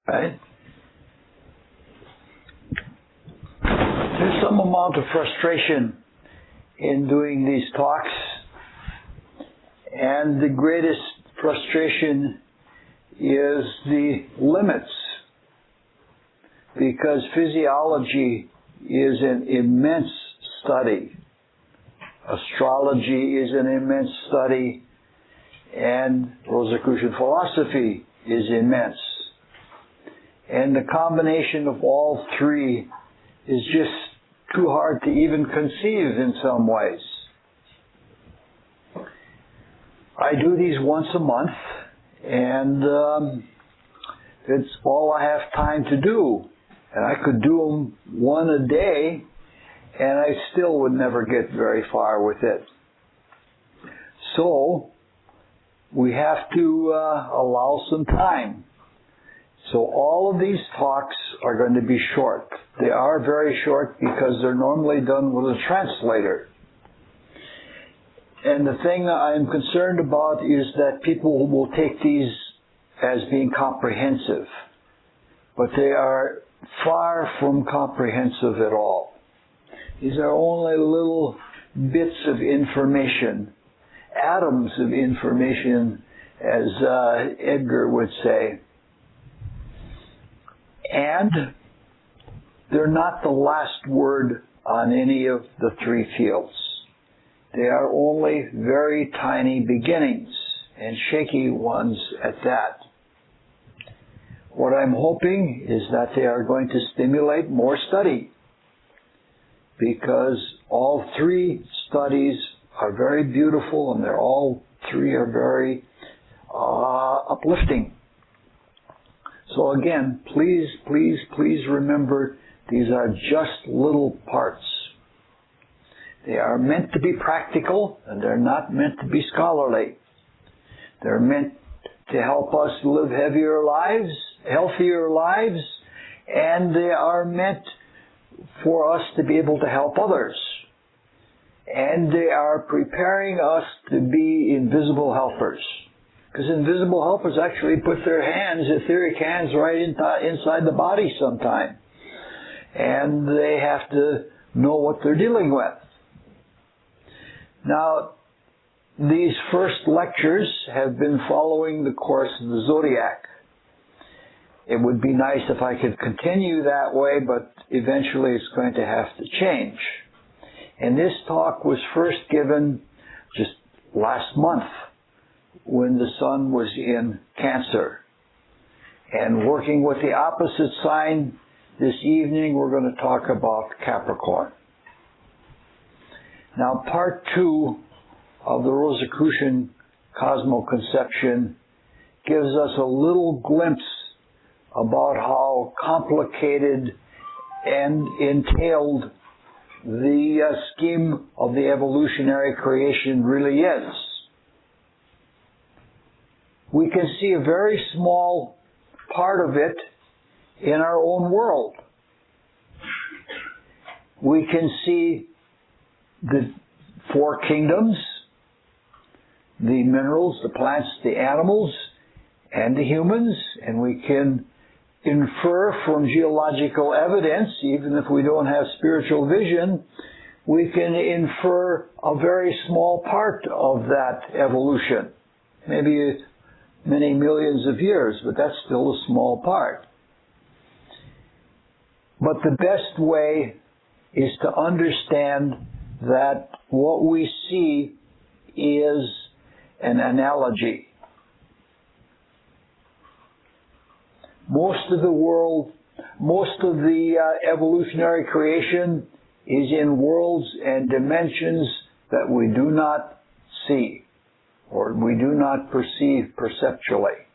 right? There's some amount of frustration in doing these talks, and the greatest frustration is the limits, because physiology is an immense study. Astrology is an immense study, and Rosicrucian philosophy is immense. And the combination of all three is just too hard to even conceive in some ways. I do these once a month, and it's all I have time to do. And I could do them one a day, and I still would never get very far with it. So, we have to allow some time. So all of these talks are going to be short. They are very short because they're normally done with a translator. And the thing I'm concerned about is that people will take these as being comprehensive. But they are far from comprehensive at all. These are only little bits of information, atoms of information, as Edgar would say. And they're not the last word on any of the three fields. They are only very tiny beginnings, and shaky ones at that. What I'm hoping is that they are going to stimulate more study, because all three studies are very beautiful, and all three are very uplifting. So again, please, please, please remember, these are just little parts. They are meant to be practical, and they're not meant to be scholarly. They're meant to help us live healthier lives, and they are meant for us to be able to help others. And they are preparing us to be invisible helpers. Because invisible helpers actually put their hands, etheric hands, right inside the body sometime. And they have to know what they're dealing with. Now, these first lectures have been following the course of the zodiac. It would be nice if I could continue that way, but eventually it's going to have to change. And this talk was first given just last month, when the sun was in Cancer. And working with the opposite sign, this evening we're going to talk about Capricorn. Now, part 2 of the Rosicrucian cosmoconception gives us a little glimpse about how complicated and entailed the scheme of the evolutionary creation really is. We can see a very small part of it in our own world. We can see the 4 kingdoms, the minerals, the plants, the animals, and the humans, and we can infer from geological evidence, even if we don't have spiritual vision, we can infer a very small part of that evolution. Maybe many millions of years, but that's still a small part. But the best way is to understand that what we see is an analogy. Most of the evolutionary creation is in worlds and dimensions that we do not see, or we do not perceive perceptually.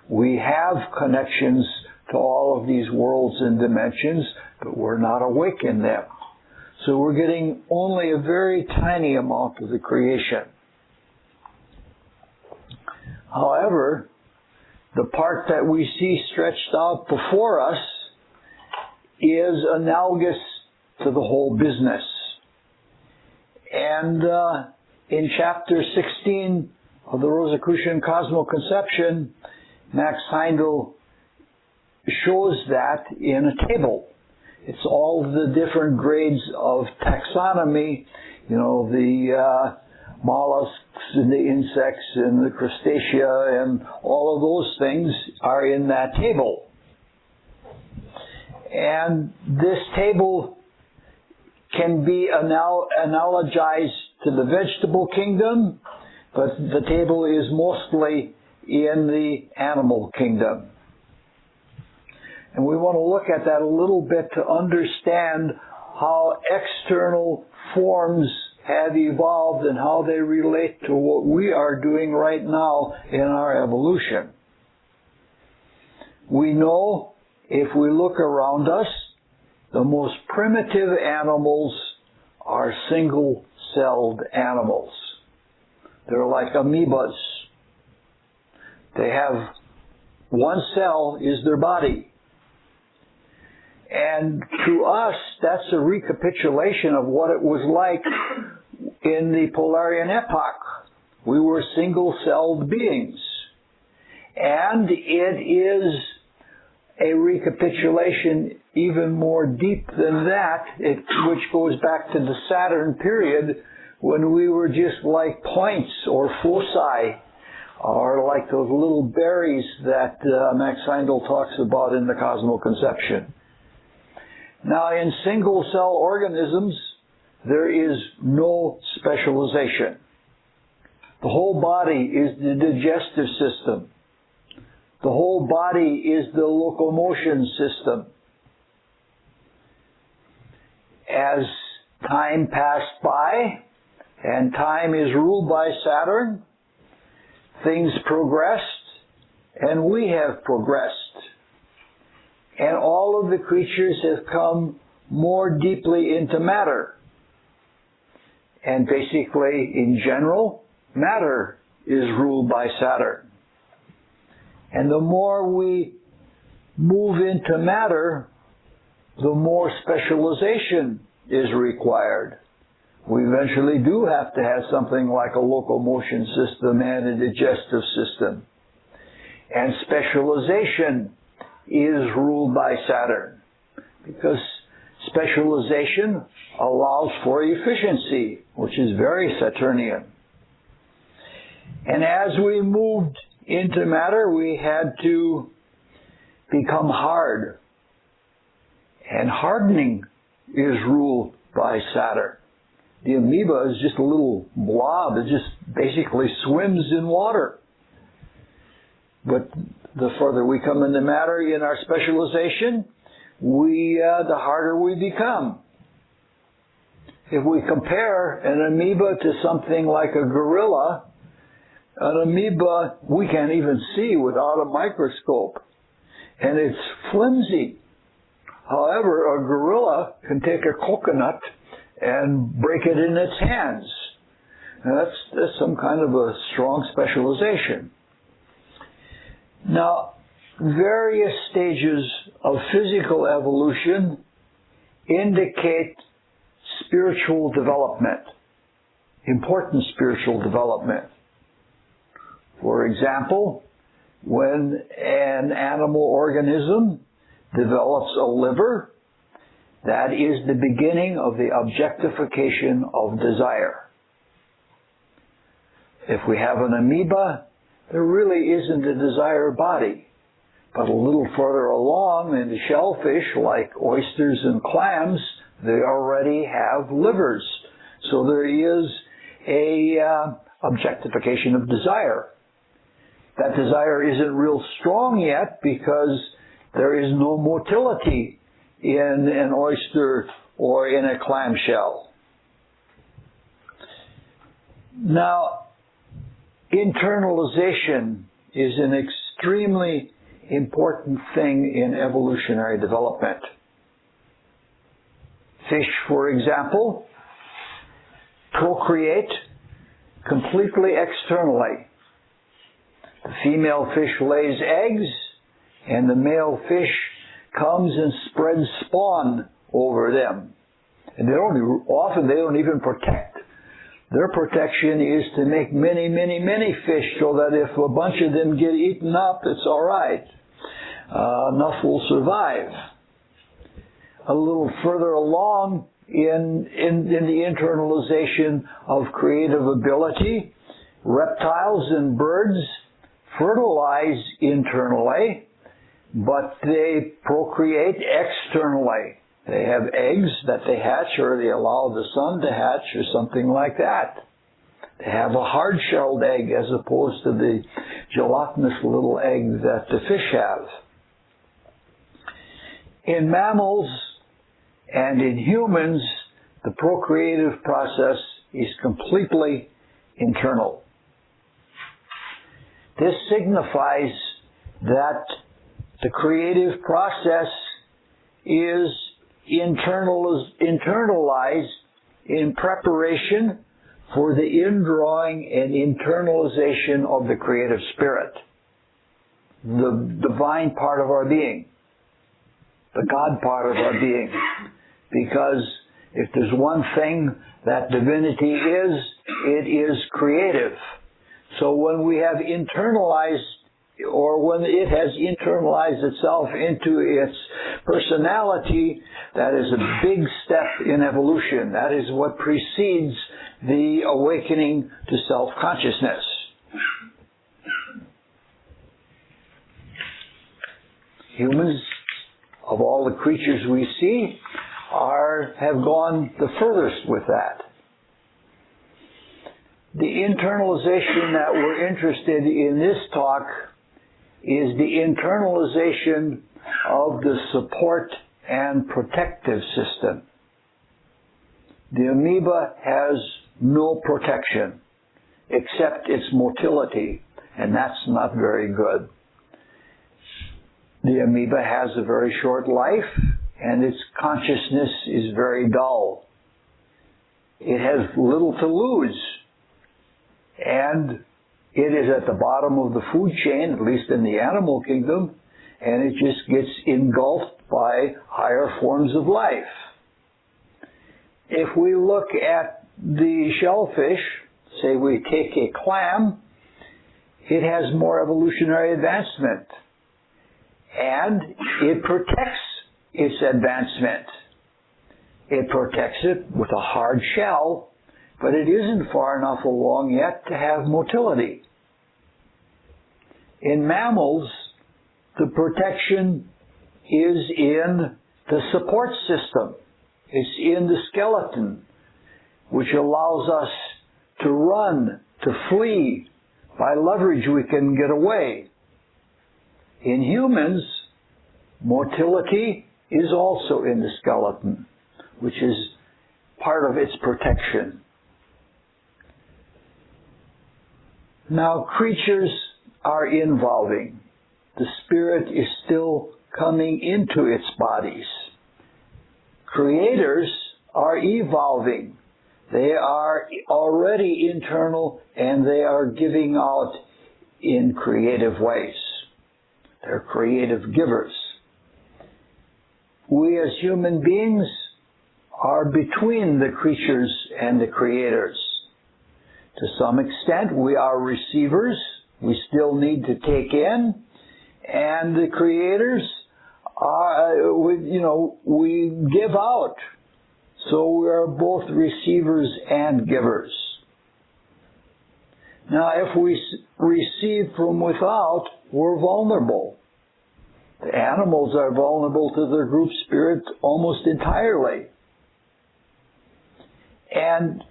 We have connections to all of these worlds and dimensions, but we're not awake in them. So we're getting only a very tiny amount of the creation. However, the part that we see stretched out before us is analogous to the whole business. And in chapter 16 of the Rosicrucian Cosmoconception, Max Heindel shows that in a table. It's all the different grades of taxonomy, the mollusks and the insects and the crustacea and all of those things are in that table. And this table can be analogized to the vegetable kingdom, but the table is mostly in the animal kingdom. And we want to look at that a little bit to understand how external forms have evolved and how they relate to what we are doing right now in our evolution. We know if we look around us, the most primitive animals are single-celled animals. They're like amoebas. They have one cell is their body. And to us, that's a recapitulation of what it was like in the Polarian epoch. We were single-celled beings. And it is a recapitulation even more deep than that, which goes back to the Saturn period when we were just like points or foci, or like those little berries that Max Heindel talks about in the Cosmoconception. Now, in single-cell organisms, there is no specialization. The whole body is the digestive system. The whole body is the locomotion system. As time passed by, and time is ruled by Saturn, things progressed, and we have progressed. And all of the creatures have come more deeply into matter. And basically, in general, matter is ruled by Saturn. And the more we move into matter, the more specialization is required. We eventually do have to have something like a locomotion system and a digestive system. And specialization is ruled by Saturn, because specialization allows for efficiency, which is very Saturnian. And as we moved into matter, we had to become hard. And hardening is ruled by Saturn. The amoeba is just a little blob. It just basically swims in water. But the further we come into matter in our specialization, the harder we become. If we compare an amoeba to something like a gorilla, an amoeba we can't even see without a microscope, and it's flimsy. However, a gorilla can take a coconut and break it in its hands. Now, that's some kind of a strong specialization. Now, various stages of physical evolution indicate spiritual development, important spiritual development. For example, when an animal organism develops a liver, that is the beginning of the objectification of desire. If we have an amoeba, there really isn't a desire body. But a little further along in the shellfish, like oysters and clams, they already have livers. So there is a objectification of desire. That desire isn't real strong yet because there is no motility in an oyster or in a clamshell. Now, internalization is an extremely important thing in evolutionary development. Fish, for example, procreate completely externally. The female fish lays eggs, and the male fish comes and spreads spawn over them. And often they don't even protect. Their protection is to make many, many, many fish so that if a bunch of them get eaten up, it's all right. enough will survive. A little further along in the internalization of creative ability, reptiles and birds fertilize internally, but they procreate externally. They have eggs that they hatch, or they allow the sun to hatch, or something like that. They have a hard-shelled egg as opposed to the gelatinous little egg that the fish have. In mammals and in humans, the procreative process is completely internal. This signifies that the creative process is internalized in preparation for the indrawing and internalization of the creative spirit, the divine part of our being, the God part of our being. Because if there's one thing that divinity is, it is creative. So when we have internalized, or when it has internalized itself into its personality, that is a big step in evolution. That is what precedes the awakening to self-consciousness. Humans, of all the creatures we see, have gone the furthest with that. The internalization that we're interested in this talk is the internalization of the support and protective system. The amoeba has no protection except its motility, and that's not very good. The amoeba has a very short life, and its consciousness is very dull. It has little to lose, and it is at the bottom of the food chain, at least in the animal kingdom, and it just gets engulfed by higher forms of life. If we look at the shellfish, say we take a clam, it has more evolutionary advancement, and it protects its advancement. It protects it with a hard shell, but it isn't far enough along yet to have motility. In mammals, the protection is in the support system. It's in the skeleton, which allows us to run, to flee. By leverage, we can get away. In humans, motility is also in the skeleton, which is part of its protection. Now, creatures are evolving. The spirit is still coming into its bodies. Creators are evolving. They are already internal, and they are giving out in creative ways. They're creative givers. We as human beings are between the creatures and the creators. To some extent, we are receivers. We still need to take in. And the creators are, we give out. So we are both receivers and givers. Now, if we receive from without, we're vulnerable. The animals are vulnerable to their group spirit almost entirely. And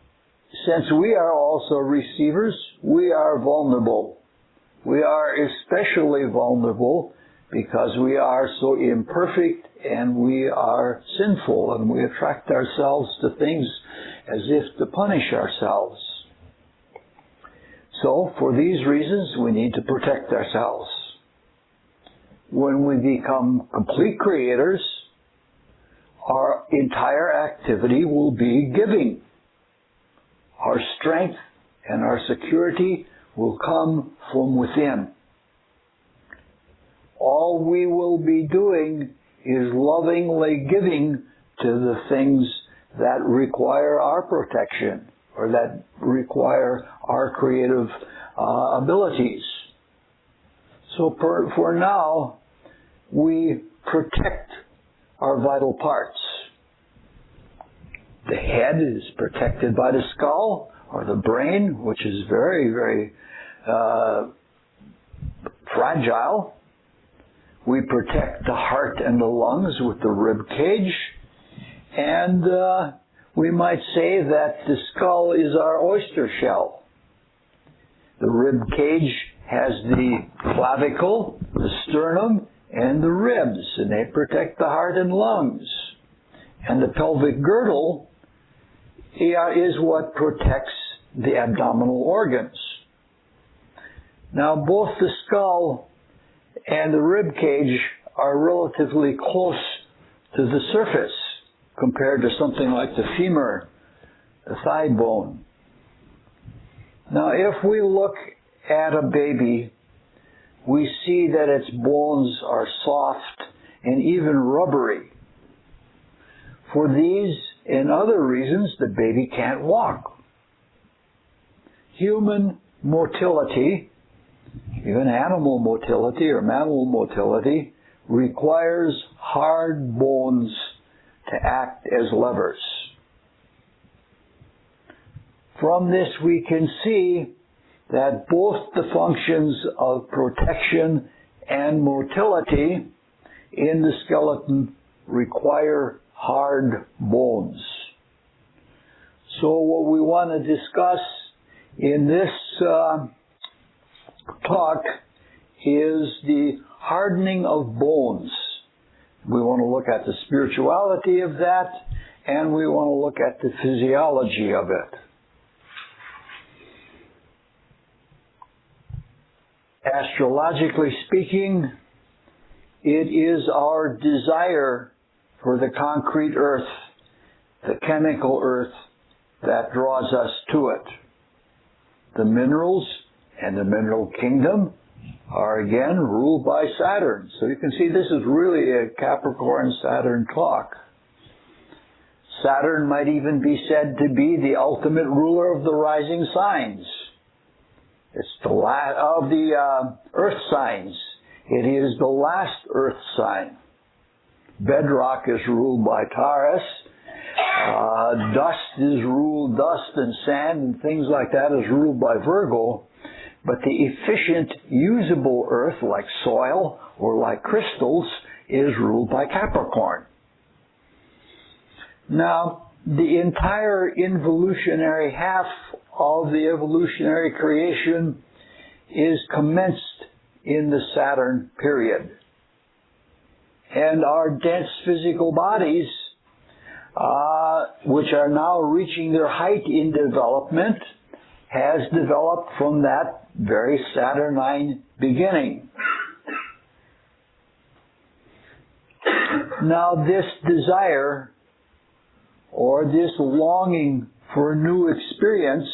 since we are also receivers, we are vulnerable. We are especially vulnerable because we are so imperfect and we are sinful, and we attract ourselves to things as if to punish ourselves. So, for these reasons, we need to protect ourselves. When we become complete creators, our entire activity will be giving. Our strength and our security will come from within. All we will be doing is lovingly giving to the things that require our protection or that require our creative abilities. So for now, we protect our vital parts. The head is protected by the skull or the brain, which is very, very fragile. We protect the heart and the lungs with the rib cage. And we might say that the skull is our oyster shell. The rib cage has the clavicle, the sternum, and the ribs, and they protect the heart and lungs. And the pelvic girdle is what protects the abdominal organs. Now, both the skull and the rib cage are relatively close to the surface compared to something like the femur, the thigh bone. Now, if we look at a baby, we see that its bones are soft and even rubbery. For these and other reasons, the baby can't walk. Human motility, even animal motility or mammal motility, requires hard bones to act as levers. From this we can see that both the functions of protection and motility in the skeleton require hard bones. So what we want to discuss in this talk is the hardening of bones. We want to look at the spirituality of that, and we want to look at the physiology of it. Astrologically speaking, it is our desire for the concrete earth, the chemical earth, that draws us to it. The minerals and the mineral kingdom are again ruled by Saturn. So you can see this is really a Capricorn-Saturn talk. Saturn might even be said to be the ultimate ruler of the rising signs. It's the last of the earth signs. It is the last earth sign. Bedrock is ruled by Taurus. Dust and sand and things like that is ruled by Virgo. But the efficient, usable earth, like soil or like crystals, is ruled by Capricorn. Now, the entire involutionary half of the evolutionary creation is commenced in the Saturn period. And our dense physical bodies, which are now reaching their height in development, has developed from that very Saturnine beginning. Now this desire or this longing for a new experience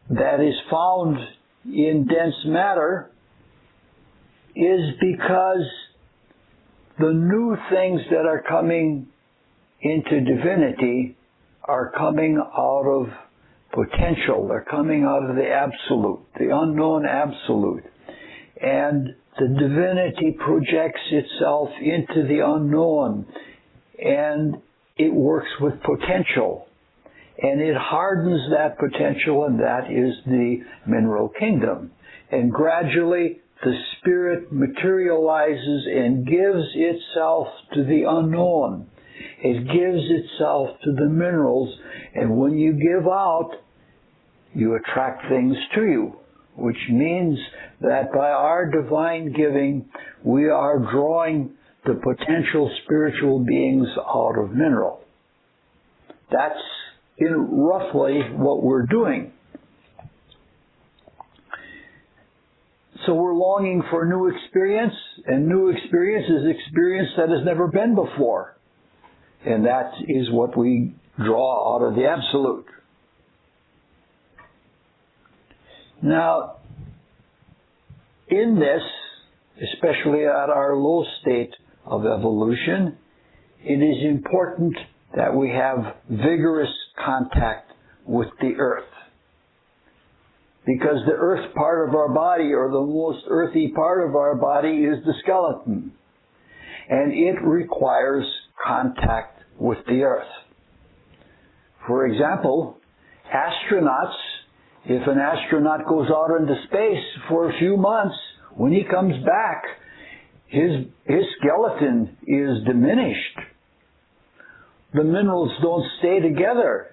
that is found in dense matter is because the new things that are coming into divinity are coming out of potential. They're coming out of the absolute, the unknown absolute. And the divinity projects itself into the unknown, and it works with potential. And it hardens that potential, and that is the mineral kingdom. And gradually, the spirit materializes and gives itself to the unknown. It gives itself to the minerals, and when you give out, you attract things to you, which means that by our divine giving, we are drawing the potential spiritual beings out of mineral. That's roughly what we're doing. So we're longing for a new experience, and new experience is experience that has never been before. And that is what we draw out of the absolute. Now, in this, especially at our low state of evolution, it is important that we have vigorous contact with the earth. because the earth part of our body, or the most earthy part of our body, is the skeleton. And it requires contact with the earth. For example, astronauts, if an astronaut goes out into space for a few months, when he comes back, his skeleton is diminished. The minerals don't stay together.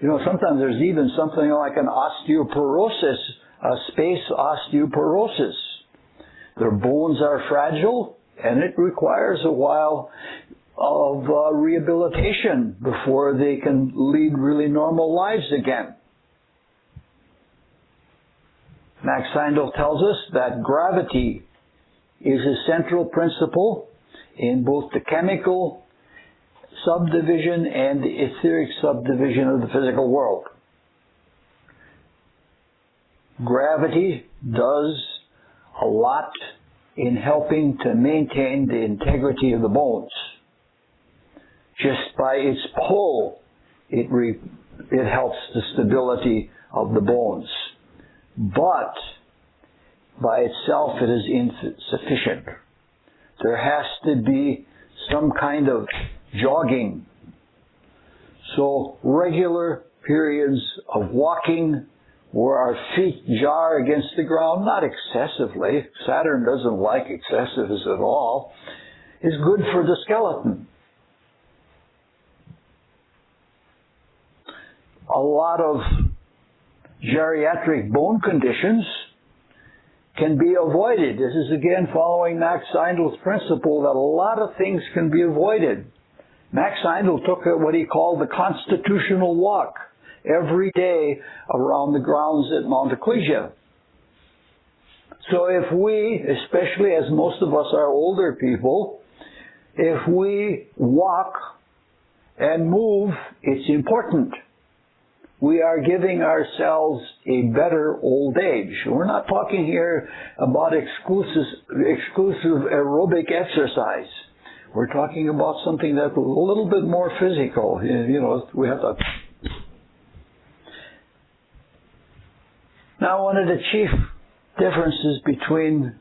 You know, sometimes there's even something like an osteoporosis, a space osteoporosis. Their bones are fragile, and it requires a while of rehabilitation before they can lead really normal lives again. Max Heindel tells us that gravity is a central principle in both the chemical subdivision and the etheric subdivision of the physical world. Gravity does a lot in helping to maintain the integrity of the bones. Just by its pull, it helps the stability of the bones. But by itself it is insufficient. There has to be some kind of jogging. So regular periods of walking where our feet jar against the ground, not excessively, Saturn doesn't like excessives at all, is good for the skeleton. A lot of geriatric bone conditions can be avoided. This is again following Max Heindel's principle that a lot of things can be avoided. Max Heindel took what he called the constitutional walk every day around the grounds at Mount Ecclesia. So if we, especially as most of us are older people, if we walk and move, it's important. We are giving ourselves a better old age. We're not talking here about exclusive aerobic exercise. We're talking about something that's a little bit more physical. You know, we have to. Now, one of the chief differences between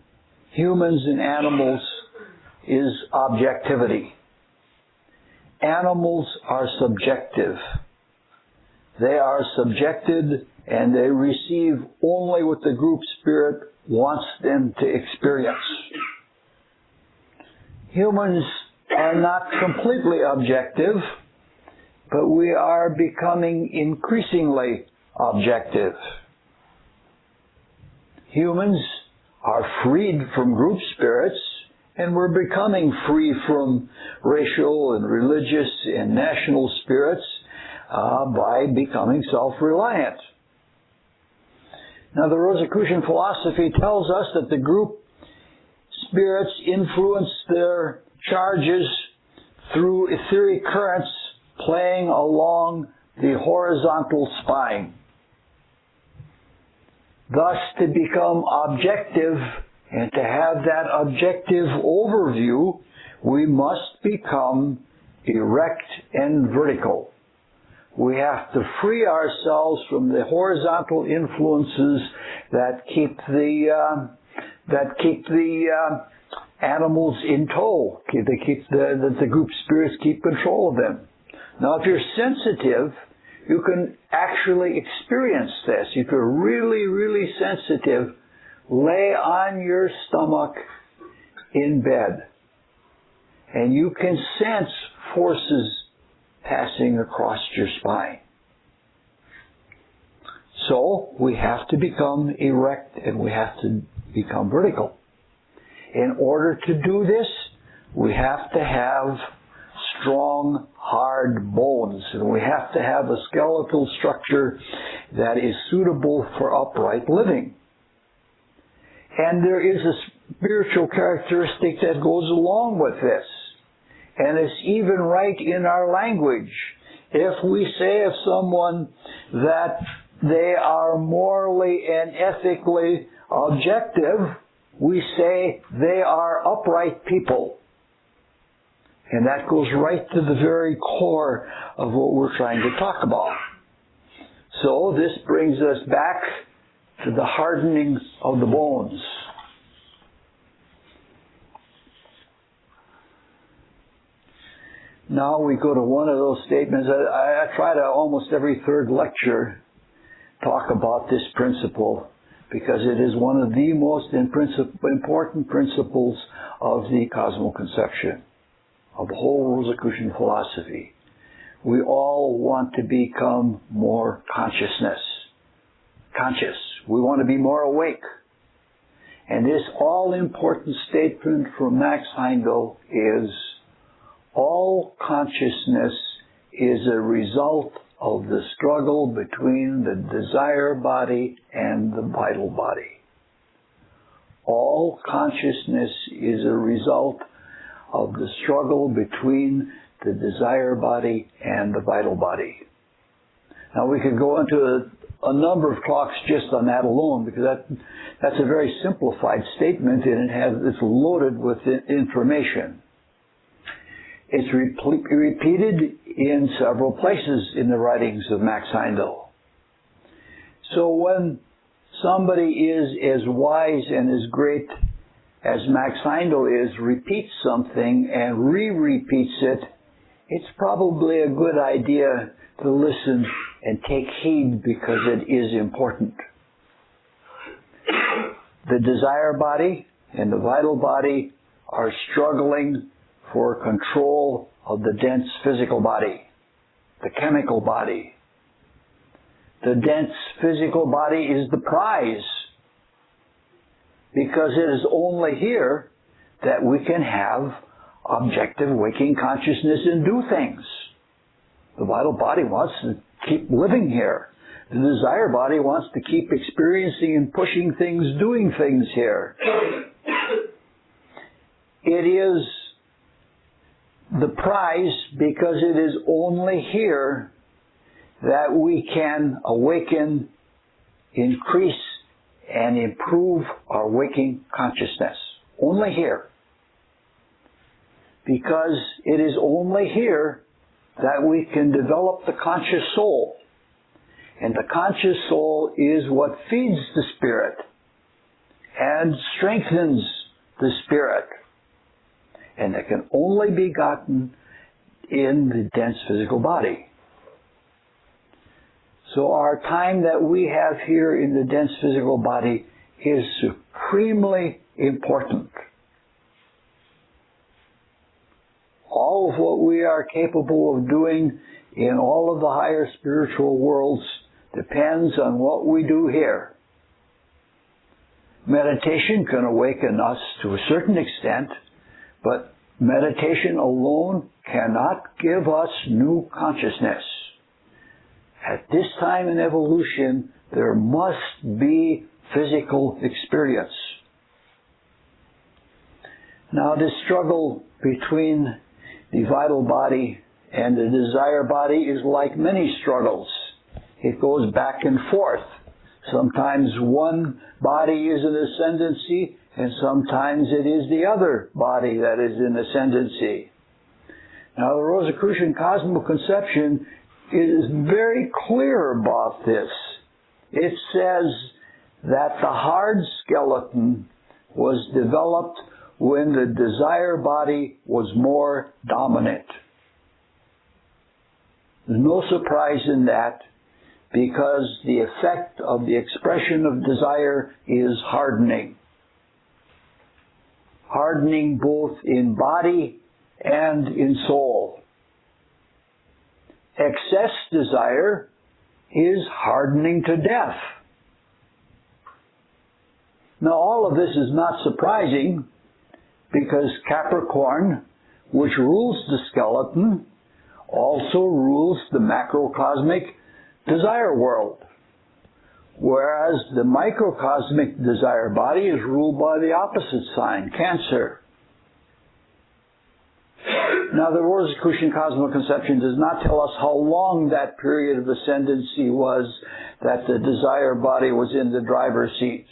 humans and animals is objectivity. Animals are subjective. They are subjected and they receive only what the group spirit wants them to experience. Humans are not completely objective, but we are becoming increasingly objective. Humans are freed from group spirits, and we're becoming free from racial and religious and national spirits by becoming self-reliant. Now, the Rosicrucian philosophy tells us that the group spirits influence their charges through etheric currents playing along the horizontal spine. Thus, to become objective and to have that objective overview, we must become erect and vertical. We have to free ourselves from the horizontal influences that keep the animals in tow. They keep the group spirits keep control of them. Now, if you're sensitive, you can actually experience this. If you're really, really sensitive, lay on your stomach in bed, and you can sense forces passing across your spine. So we have to become erect and we have to become vertical. In order to do this, we have to have strong, hard bones, and we have to have a skeletal structure that is suitable for upright living. And there is a spiritual characteristic that goes along with this. And it's even right in our language. If we say of someone that they are morally and ethically objective, we say they are upright people. And that goes right to the very core of what we're trying to talk about. So this brings us back to the hardening of the bones. Now we go to one of those statements. I try to almost every third lecture talk about this principle because it is one of the most important principles of the cosmic conception, of the whole Rosicrucian philosophy. We all want to become more conscious. We want to be more awake. And this all-important statement from Max Heindel is, all consciousness is a result of the struggle between the desire body and the vital body. All consciousness is a result of the struggle between the desire body and the vital body. Now we could go into a number of talks just on that alone, because that's a very simplified statement and it's loaded with information. It's repeated in several places in the writings of Max Heindel. So when somebody is as wise and as great as Max Heindel is, repeats something and re-repeats it, it's probably a good idea to listen and take heed because it is important. The desire body and the vital body are struggling for control of the dense physical body, the chemical body. The dense physical body is the prize because it is only here that we can have objective waking consciousness and do things. The vital body wants to keep living here. The desire body wants to keep experiencing and pushing things, doing things here. It is the prize because it is only here that we can awaken, increase, and improve our waking consciousness. Only here. Because it is only here that we can develop the conscious soul. And the conscious soul is what feeds the spirit and strengthens the spirit. And it can only be gotten in the dense physical body. So our time that we have here in the dense physical body is supremely important. All of what we are capable of doing in all of the higher spiritual worlds depends on what we do here. Meditation can awaken us to a certain extent, but meditation alone cannot give us new consciousness. At this time in evolution, there must be physical experience. Now, this struggle between the vital body and the desire body is like many struggles. It goes back and forth. Sometimes one body is in ascendancy, and sometimes it is the other body that is in ascendancy. Now, the Rosicrucian cosmic conception is very clear about this. It says that the hard skeleton was developed when the desire body was more dominant. There's no surprise in that, because the effect of the expression of desire is hardening. Hardening both in body and in soul. Excess desire is hardening to death. Now, all of this is not surprising, because Capricorn, which rules the skeleton, also rules the macrocosmic desire world, whereas the microcosmic desire body is ruled by the opposite sign, Cancer. Now, the Rosicrucian cosmic conception does not tell us how long that period of ascendancy was that the desire body was in the driver's seat.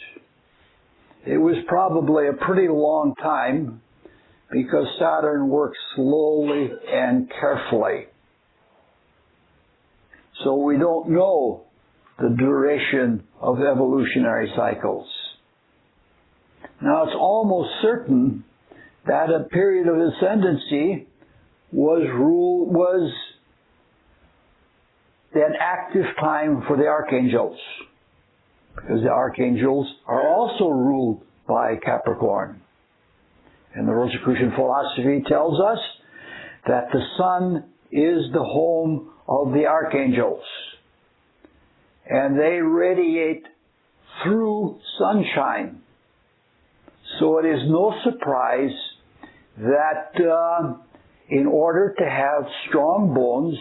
It was probably a pretty long time, because Saturn works slowly and carefully. So we don't know the duration of evolutionary cycles. Now, it's almost certain that a period of ascendancy was an active time for the archangels, because the archangels are also ruled by Capricorn. And the Rosicrucian philosophy tells us that the sun is the home of the archangels, and they radiate through sunshine. So it is no surprise that in order to have strong bones,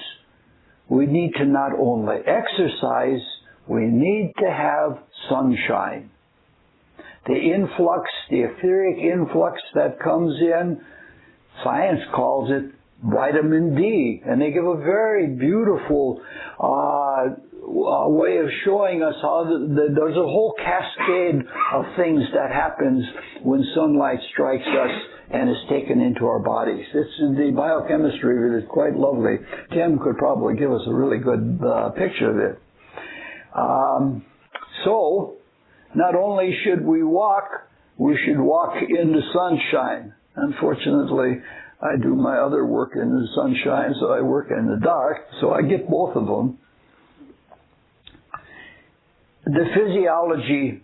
we need to not only exercise, we need to have sunshine. The influx, the etheric influx that comes in, science calls it vitamin D, and they give a very beautiful way of showing us how there's a whole cascade of things that happens when sunlight strikes us and is taken into our bodies. The biochemistry is quite lovely. Tim could probably give us a really good picture of it. So, not only should we walk, we should walk in the sunshine. Unfortunately, I do my other work in the sunshine, so I work in the dark, so I get both of them. The physiology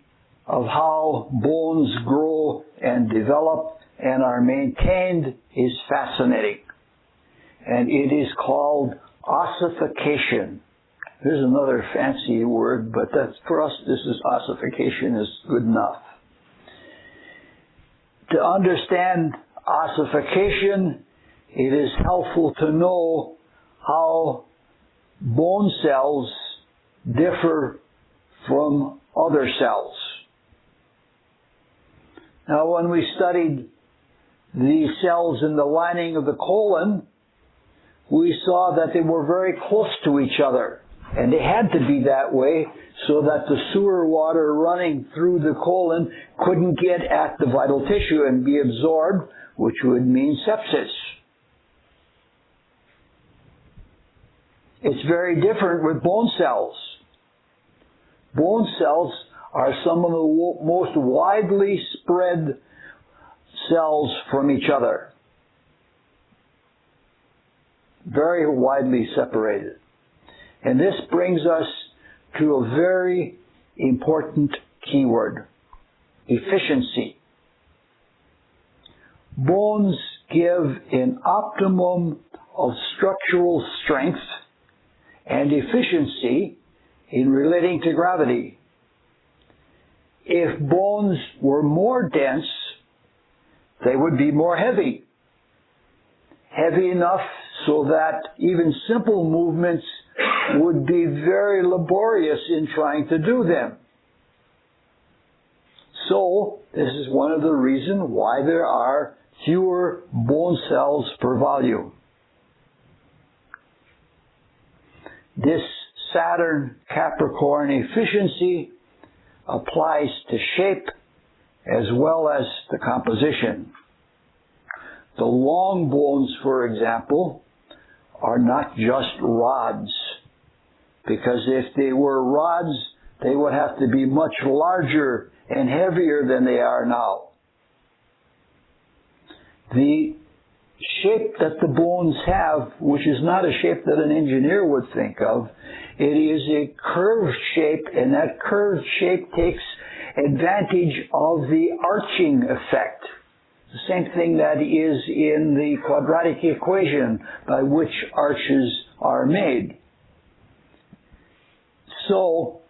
of how bones grow and develop and are maintained is fascinating. And it is called ossification. There's another fancy word, but that's, for us, ossification is good enough. To understand ossification, it is helpful to know how bone cells differ from other cells. Now, when we studied the cells in the lining of the colon, we saw that they were very close to each other. And they had to be that way so that the sewer water running through the colon couldn't get at the vital tissue and be absorbed, which would mean sepsis. It's very different with bone cells. Bone cells are some of the most widely spread cells from each other. Very widely separated. And this brings us to a very important keyword: efficiency. Bones give an optimum of structural strength and efficiency in relating to gravity. If bones were more dense, they would be more heavy. Heavy enough so that even simple movements would be very laborious in trying to do them. So, this is one of the reasons why there are fewer bone cells per volume. This Saturn-Capricorn efficiency applies to shape as well as to composition. The long bones, for example, are not just rods, because if they were rods, they would have to be much larger and heavier than they are now. The shape that the bones have, which is not a shape that an engineer would think of, it is a curved shape, and that curved shape takes advantage of the arching effect. The same thing that is in the quadratic equation by which arches are made. So,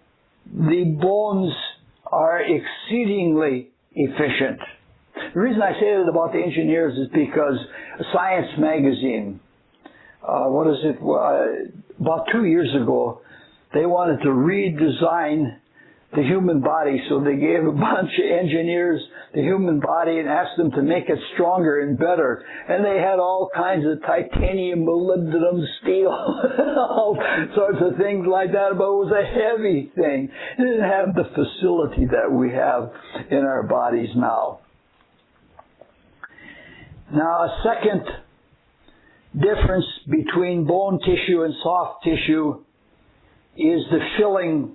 the bones are exceedingly efficient. The reason I say that about the engineers is because Science magazine, about 2 years ago, they wanted to redesign the human body, so they gave a bunch of engineers the human body and asked them to make it stronger and better. And they had all kinds of titanium, molybdenum, steel, all sorts of things like that, but it was a heavy thing. It didn't have the facility that we have in our bodies now. Now, a second difference between bone tissue and soft tissue is the filling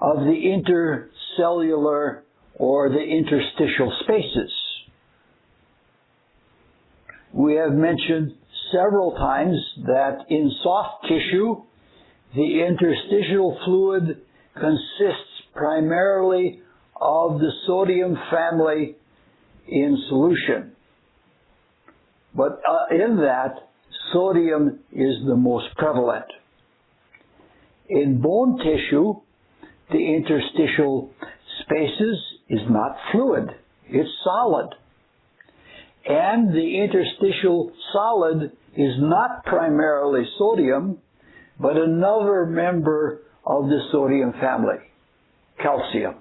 of the intercellular or the interstitial spaces. We have mentioned several times that in soft tissue, the interstitial fluid consists primarily of the sodium family in solution. But in that, sodium is the most prevalent. In bone tissue, the interstitial spaces is not fluid, it's solid. And the interstitial solid is not primarily sodium, but another member of the sodium family, calcium.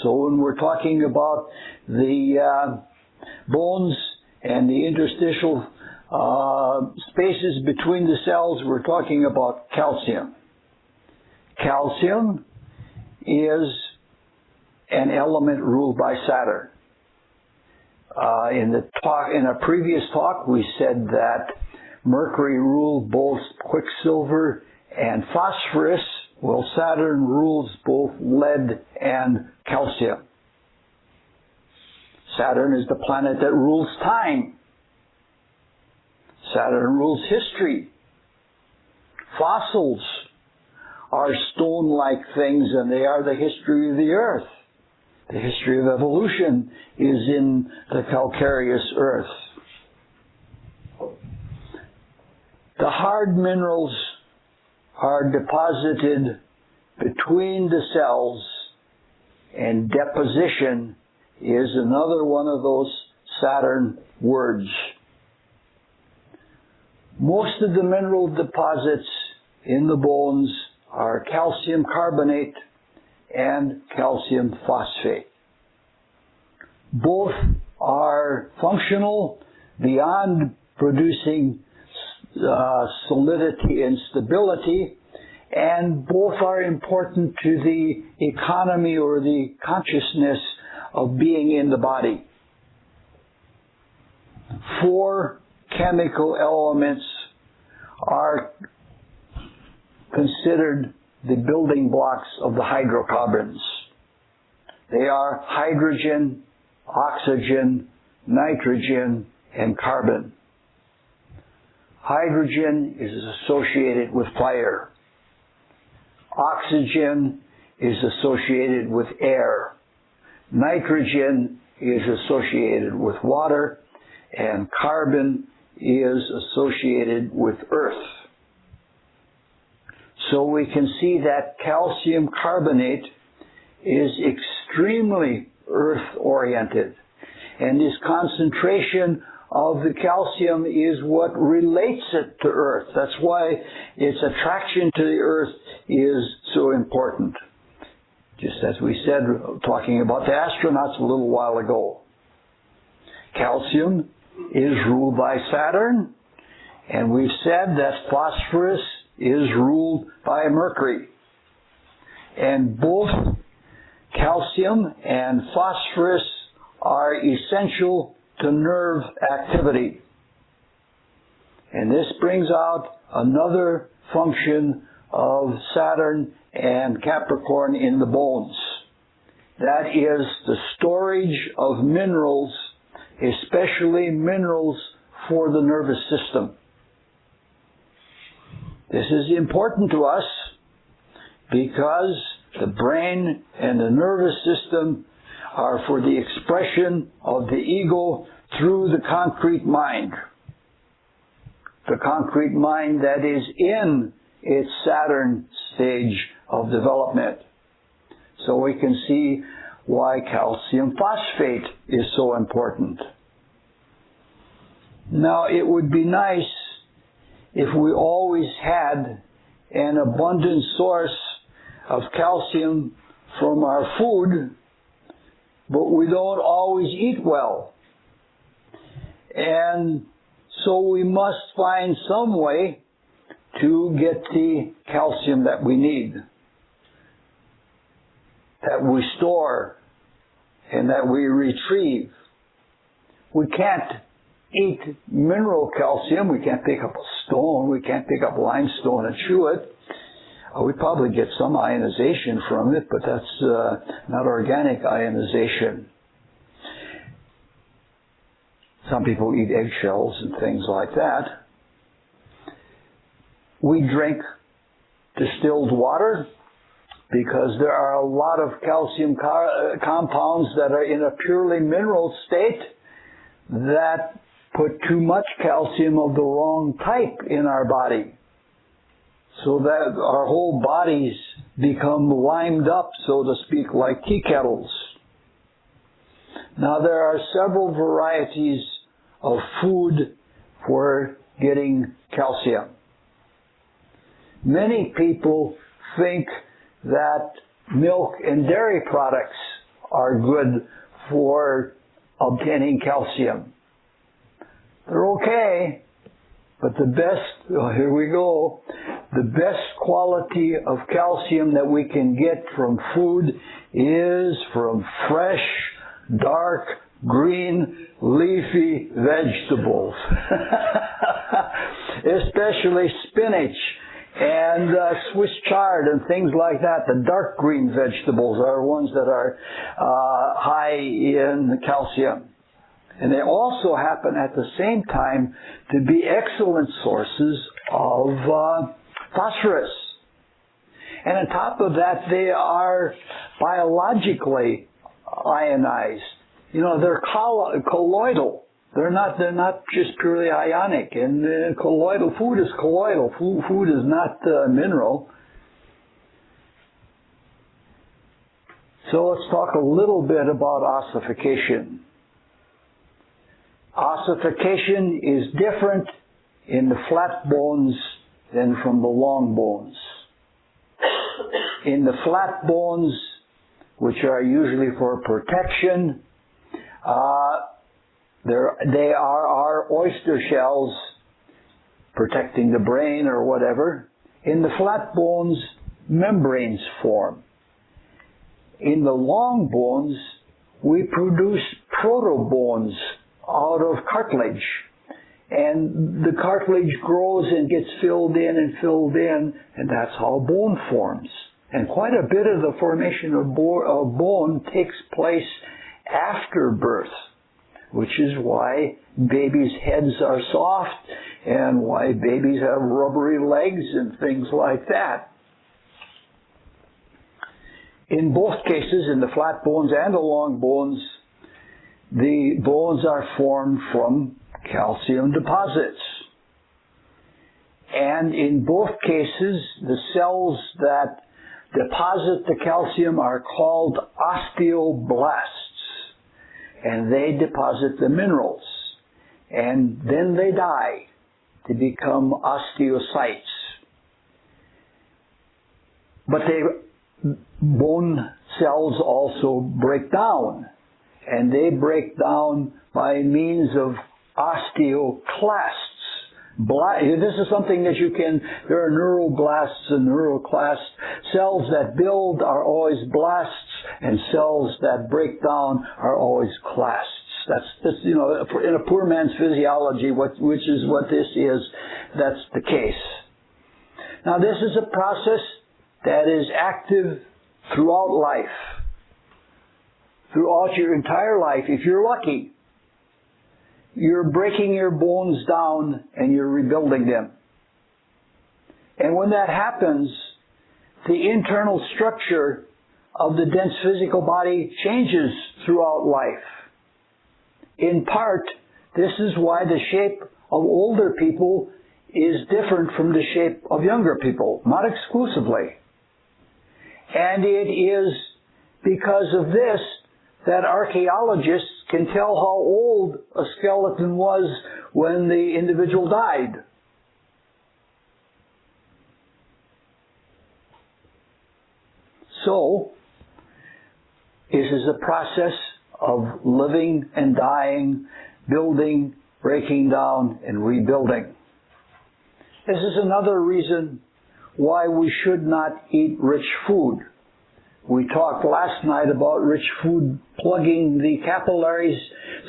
So when we're talking about the bones and the interstitial spaces between the cells, we're talking about calcium. Calcium is an element ruled by Saturn. In a previous talk, we said that Mercury ruled both Quicksilver and phosphorus. Well, Saturn rules both lead and calcium. Saturn is the planet that rules time. Saturn rules history. Fossils are stone-like things, and they are the history of the earth. The history of evolution is in the calcareous earth. The hard minerals are deposited between the cells, and deposition is another one of those Saturn words. Most of the mineral deposits in the bones are calcium carbonate and calcium phosphate. Both are functional beyond producing solidity and stability, and both are important to the economy or the consciousness of being in the body. 4 chemical elements are considered the building blocks of the hydrocarbons. They are hydrogen, oxygen, nitrogen, and carbon. Hydrogen is associated with fire. Oxygen is associated with air. Nitrogen is associated with water, and carbon is associated with earth. So we can see that calcium carbonate is extremely earth-oriented. And this concentration of the calcium is what relates it to earth. That's why its attraction to the earth is so important. Just as we said, talking about the astronauts a little while ago. Calcium is ruled by Saturn, and we've said that phosphorus is ruled by Mercury. And both calcium and phosphorus are essential to nerve activity. And this brings out another function of Saturn and Capricorn in the bones. That is the storage of minerals, especially minerals for the nervous system. This is important to us because the brain and the nervous system are for the expression of the ego through the concrete mind. The concrete mind that is in its Saturn stage of development. So we can see why calcium phosphate is so important. Now, it would be nice if we always had an abundant source of calcium from our food, but we don't always eat well. And so we must find some way to get the calcium that we need, that we store, and that we retrieve. We can't eat mineral calcium. We can't pick up a stone. We can't pick up limestone and chew it. We probably get some ionization from it, but that's not organic ionization. Some people eat eggshells and things like that. We drink distilled water because there are a lot of calcium compounds that are in a purely mineral state that put too much calcium of the wrong type in our body, so that our whole bodies become limed up, so to speak, like tea kettles. Now, there are several varieties of food for getting calcium. Many people think that milk and dairy products are good for obtaining calcium. They're okay, but the best, here we go, the best quality of calcium that we can get from food is from fresh, dark, green, leafy vegetables. Especially spinach and Swiss chard and things like that. The dark green vegetables are ones that are high in calcium. And they also happen at the same time to be excellent sources of phosphorus. And on top of that, they are biologically ionized. You know, they're colloidal. They're not just purely ionic. And colloidal, food is colloidal. Food is not mineral. So let's talk a little bit about ossification. Ossification is different in the flat bones than from the long bones. In the flat bones, which are usually for protection, they are our oyster shells protecting the brain or whatever. In the flat bones, membranes form. In the long bones, we produce protobones out of cartilage. And the cartilage grows and gets filled in, and that's how bone forms. And quite a bit of the formation of bone takes place after birth, which is why babies' heads are soft and why babies have rubbery legs and things like that. In both cases, in the flat bones and the long bones, the bones are formed from calcium deposits. And in both cases, the cells that deposit the calcium are called osteoblasts. And they deposit the minerals. And then they die to become osteocytes. But bone cells also break down. And they break down by means of osteoclasts. This is something that there are neuroblasts and neuroclasts. Cells that build are always blasts, and cells that break down are always clasts. That's in a poor man's physiology, which is what this is, that's the case. Now, this is a process that is active throughout life. Throughout your entire life, if you're lucky, you're breaking your bones down and you're rebuilding them. And when that happens, the internal structure of the dense physical body changes throughout life. In part, this is why the shape of older people is different from the shape of younger people, not exclusively. And it is because of this that archaeologists can tell how old a skeleton was when the individual died. So, this is a process of living and dying, building, breaking down, and rebuilding. This is another reason why we should not eat rich food. We talked last night about rich food plugging the capillaries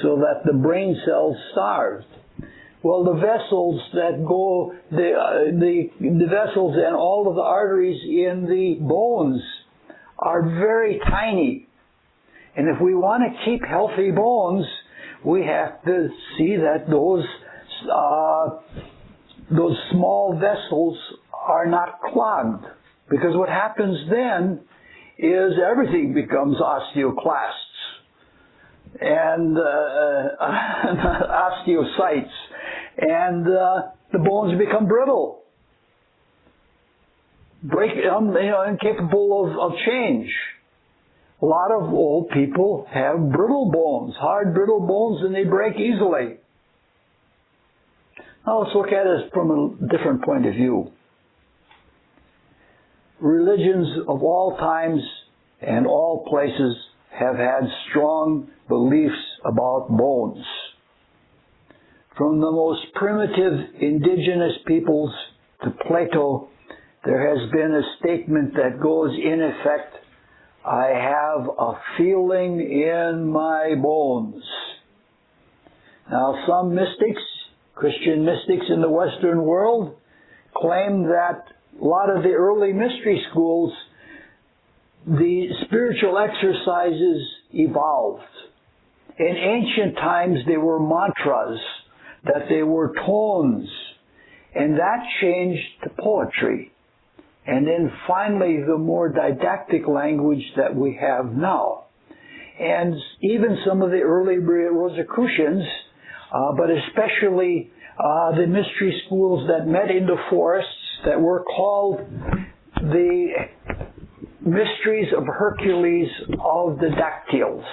so that the brain cells starved. Well, the vessels that go, the vessels and all of the arteries in the bones are very tiny. And if we want to keep healthy bones, we have to see that those small vessels are not clogged. Because what happens then is everything becomes osteoclasts and osteocytes, and the bones become brittle, incapable of change. A lot of old people have brittle bones, hard brittle bones, and they break easily. Now let's look at it from a different point of view. Religions of all times and all places have had strong beliefs about bones. From the most primitive indigenous peoples to Plato, there has been a statement that goes in effect, I have a feeling in my bones. Now some mystics, Christian mystics in the Western world, claim that a lot of the early mystery schools, the spiritual exercises evolved. In ancient times they were mantras, that they were tones, and that changed to poetry. And then finally the more didactic language that we have now. And even some of the early Rosicrucians, but especially the mystery schools that met in the forests that were called the Mysteries of Hercules of the Dactyls.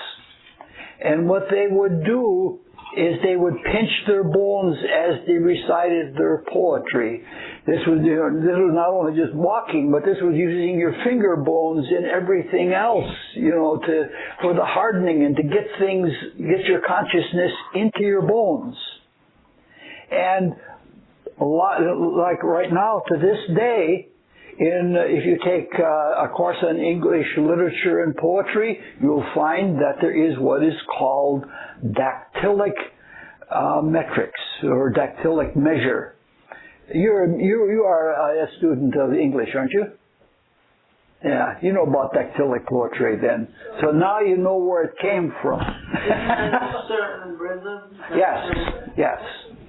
And what they would do is they would pinch their bones as they recited their poetry. This was not only just walking, but this was using your finger bones and everything else, for the hardening and to get your consciousness into your bones. And a lot, like right now to this day, if you take a course on English literature and poetry, you'll find that there is what is called dactylic metrics or dactylic measure. You are a student of English, aren't you? Yeah, you know about dactylic poetry then. So now you know where it came from. Certain rhythms? Yes.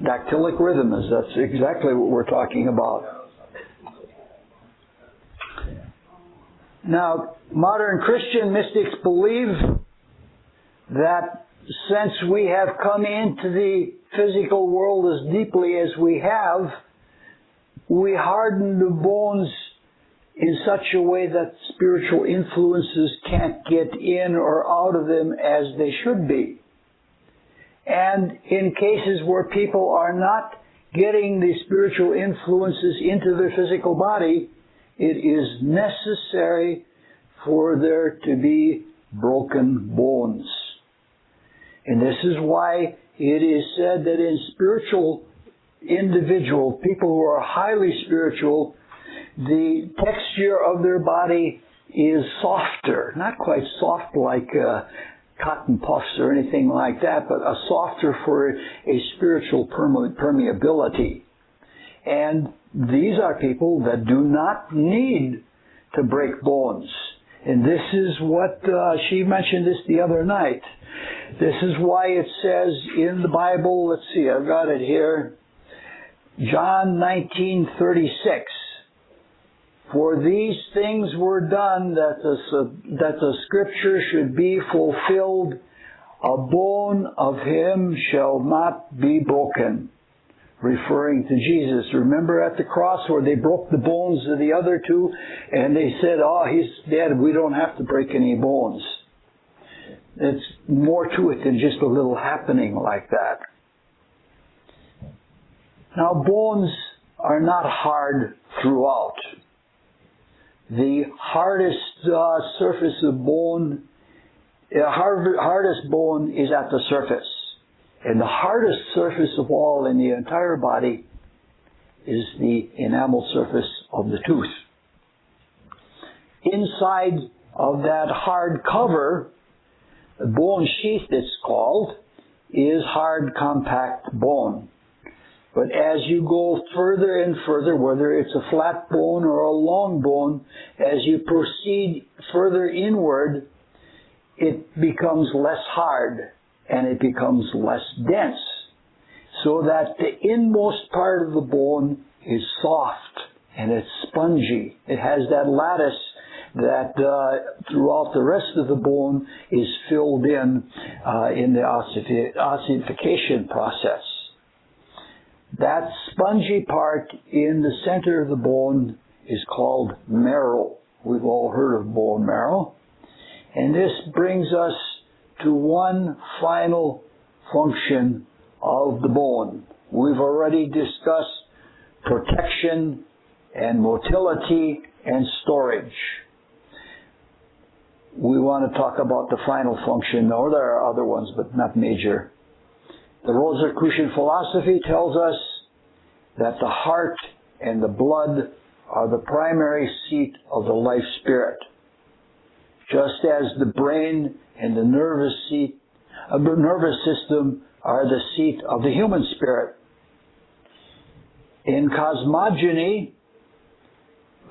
Dactylic rhythm that's exactly what we're talking about. Now, modern Christian mystics believe that since we have come into the physical world as deeply as we have, we harden the bones in such a way that spiritual influences can't get in or out of them as they should be. And in cases where people are not getting the spiritual influences into their physical body, it is necessary for there to be broken bones. And this is why it is said that in spiritual individuals, people who are highly spiritual, the texture of their body is softer, not quite soft like cotton puffs or anything like that, but a softer for a spiritual permeability. And these are people that do not need to break bones. And this is what, she mentioned this the other night. This is why it says in the Bible, let's see, I've got it here, John 19:36. For these things were done that the scripture should be fulfilled, a bone of him shall not be broken. Referring to Jesus. Remember at the cross where they broke the bones of the other two and they said, oh, he's dead, we don't have to break any bones. It's more to it than just a little happening like that. Now bones are not hard throughout. The hardest surface of bone, hardest bone is at the surface. And the hardest surface of all in the entire body is the enamel surface of the tooth. Inside of that hard cover, the bone sheath it's called, is hard compact bone. But as you go further and further, whether it's a flat bone or a long bone, as you proceed further inward, it becomes less hard and it becomes less dense. So that the inmost part of the bone is soft and it's spongy. It has that lattice that throughout the rest of the bone is filled in the ossification process. That spongy part in the center of the bone is called marrow. We've all heard of bone marrow. And this brings us to one final function of the bone. We've already discussed protection and motility and storage. We want to talk about the final function. No, there are other ones, but not major. The Rosicrucian philosophy tells us that the heart and the blood are the primary seat of the life spirit, just as the brain and the nervous system are the seat of the human spirit. In cosmogony,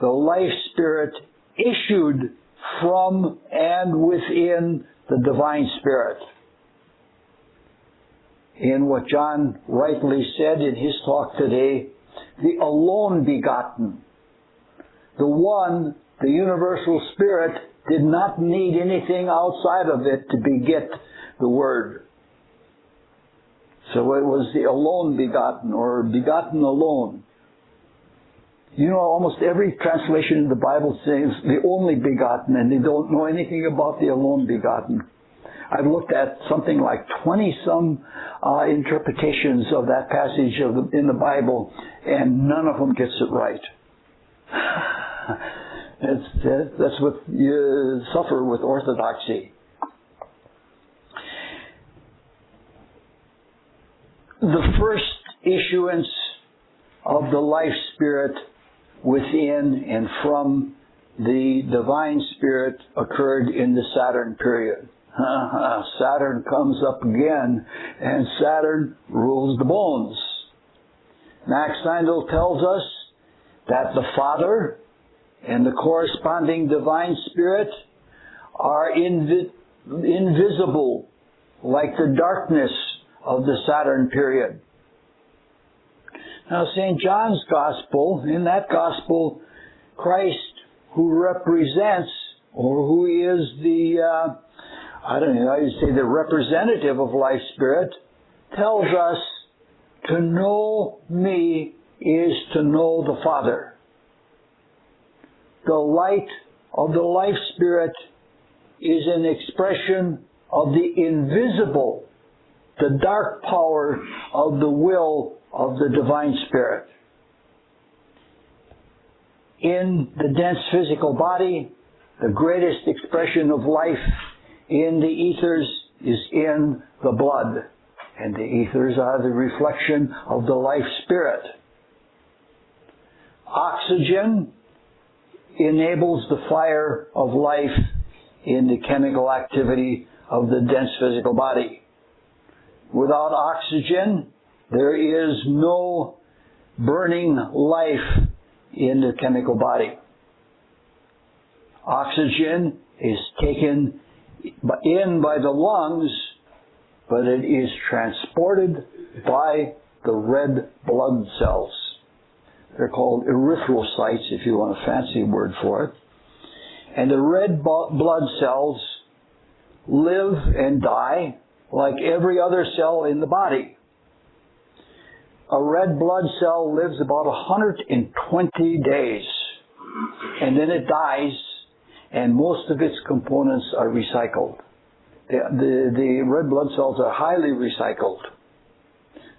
the life spirit issued from and within the divine spirit. In what John rightly said in his talk today, the alone begotten, the one, the universal spirit, did not need anything outside of it to beget the Word. So it was the alone begotten, or begotten alone. You know, almost every translation in the Bible says the only begotten, and they don't know anything about the alone begotten. I've looked at something like 20-some interpretations of that passage in the Bible, and none of them gets it right. That's what you suffer with orthodoxy. The first issuance of the life spirit within and from the divine spirit occurred in the Saturn period. Saturn comes up again, and Saturn rules the bones. Max Steindl tells us that the Father and the corresponding divine spirit are invisible, like the darkness of the Saturn period. Now, St. John's Gospel, in that Gospel, Christ, who represents, or who is the, the representative of life spirit, tells us to know me is to know the Father. The light of the life spirit is an expression of the invisible, the dark power of the will of the divine spirit. In the dense physical body, the greatest expression of life in the ethers is in the blood. And the ethers are the reflection of the life spirit. Oxygen enables the fire of life in the chemical activity of the dense physical body. Without oxygen, there is no burning life in the chemical body. Oxygen is taken in by the lungs, but it is transported by the red blood cells. They're called erythrocytes, if you want a fancy word for it. And the red blood cells live and die like every other cell in the body. A red blood cell lives about 120 days, and then it dies, and most of its components are recycled. The red blood cells are highly recycled.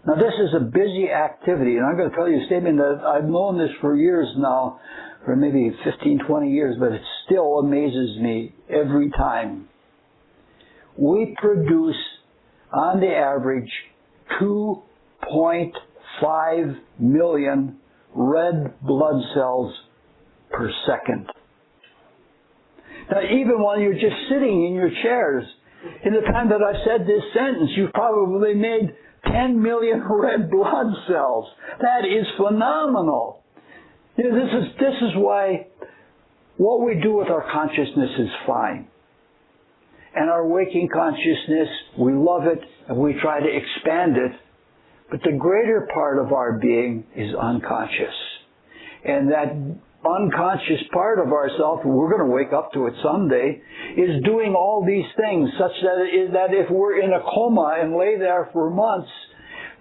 Now, this is a busy activity, and I'm going to tell you a statement that I've known this for years now, for maybe 15, 20 years, but it still amazes me every time. We produce, on the average, 2.5 million red blood cells per second. Now, even while you're just sitting in your chairs, in the time that I've said this sentence, you've probably made 10 million red blood cells. That is phenomenal. You know, this is why what we do with our consciousness is fine. And our waking consciousness, we love it and we try to expand it. But the greater part of our being is unconscious. And that unconscious part of ourselves, we're going to wake up to it someday, is doing all these things such that if we're in a coma and lay there for months,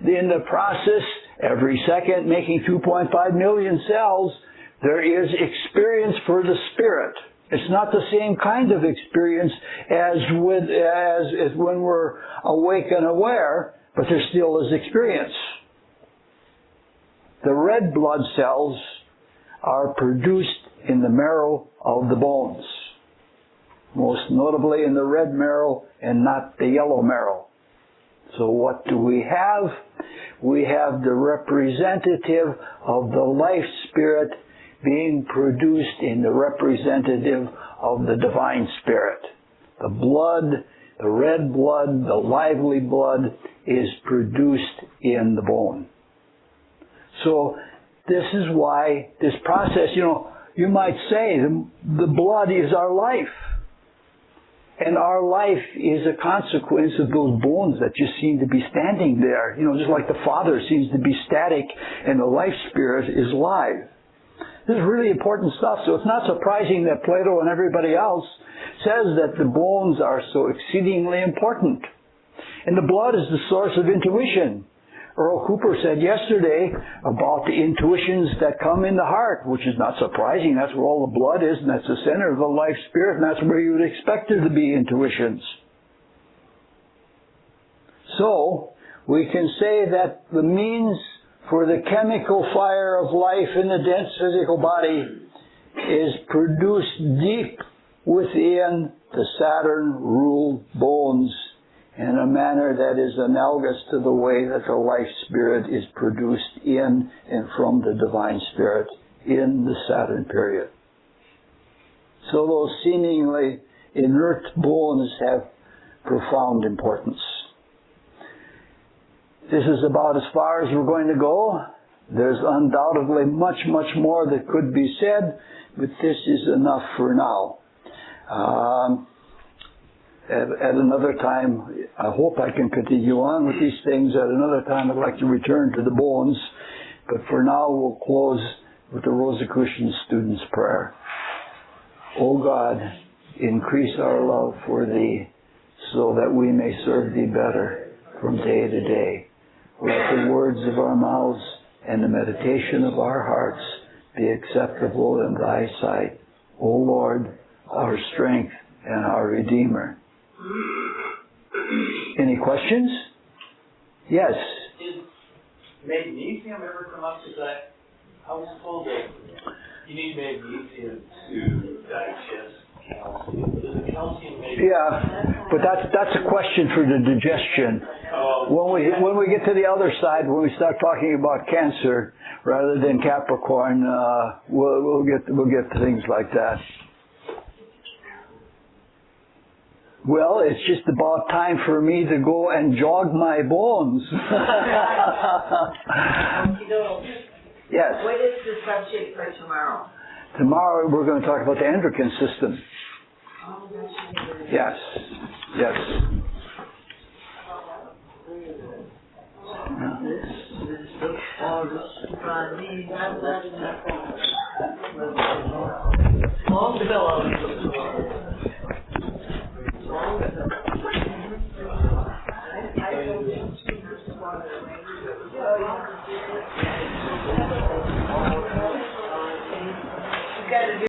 in the process, every second making 2.5 million cells, there is experience for the spirit. It's not the same kind of experience as when we're awake and aware, but there still is experience. The red blood cells are produced in the marrow of the bones, most notably in the red marrow and not the yellow marrow. So what do we have? We have the representative of the life spirit being produced in the representative of the divine spirit. The blood, the red blood, the lively blood is produced in the bone. So this is why this process, you might say the blood is our life. And our life is a consequence of those bones that just seem to be standing there. Just like the Father seems to be static and the life spirit is live. This is really important stuff, so it's not surprising that Plato and everybody else says that the bones are so exceedingly important. And the blood is the source of intuition. Earl Cooper said yesterday about the intuitions that come in the heart, which is not surprising. That's where all the blood is, and that's the center of the life spirit, and that's where you would expect there to be intuitions. So, we can say that the means for the chemical fire of life in the dense physical body is produced deep within the Saturn-ruled bones in a manner that is analogous to the way that the life spirit is produced in and from the divine spirit in the Saturn period. So those seemingly inert bones have profound importance. This is about as far as we're going to go. There's undoubtedly much, much more that could be said, but this is enough for now. At another time, I hope I can continue on with these things. At another time, I'd like to return to the bones. But for now, we'll close with the Rosicrucian student's prayer. O God, increase our love for Thee, so that we may serve Thee better from day to day. Let the words of our mouths and the meditation of our hearts be acceptable in Thy sight, O Lord, our strength and our Redeemer. Any questions? Yes. Did magnesium ever come up? Because I was told that you need magnesium to digest calcium. But is the calcium made? Yeah, but that's a question for the digestion. When we get to the other side, when we start talking about Cancer rather than Capricorn, we'll get to things like that. Well, it's just about time for me to go and jog my bones. Yes. What is the subject for tomorrow? Tomorrow we're going to talk about the endocrine system. Oh, that's Yes. Yes. Long developed. You got to do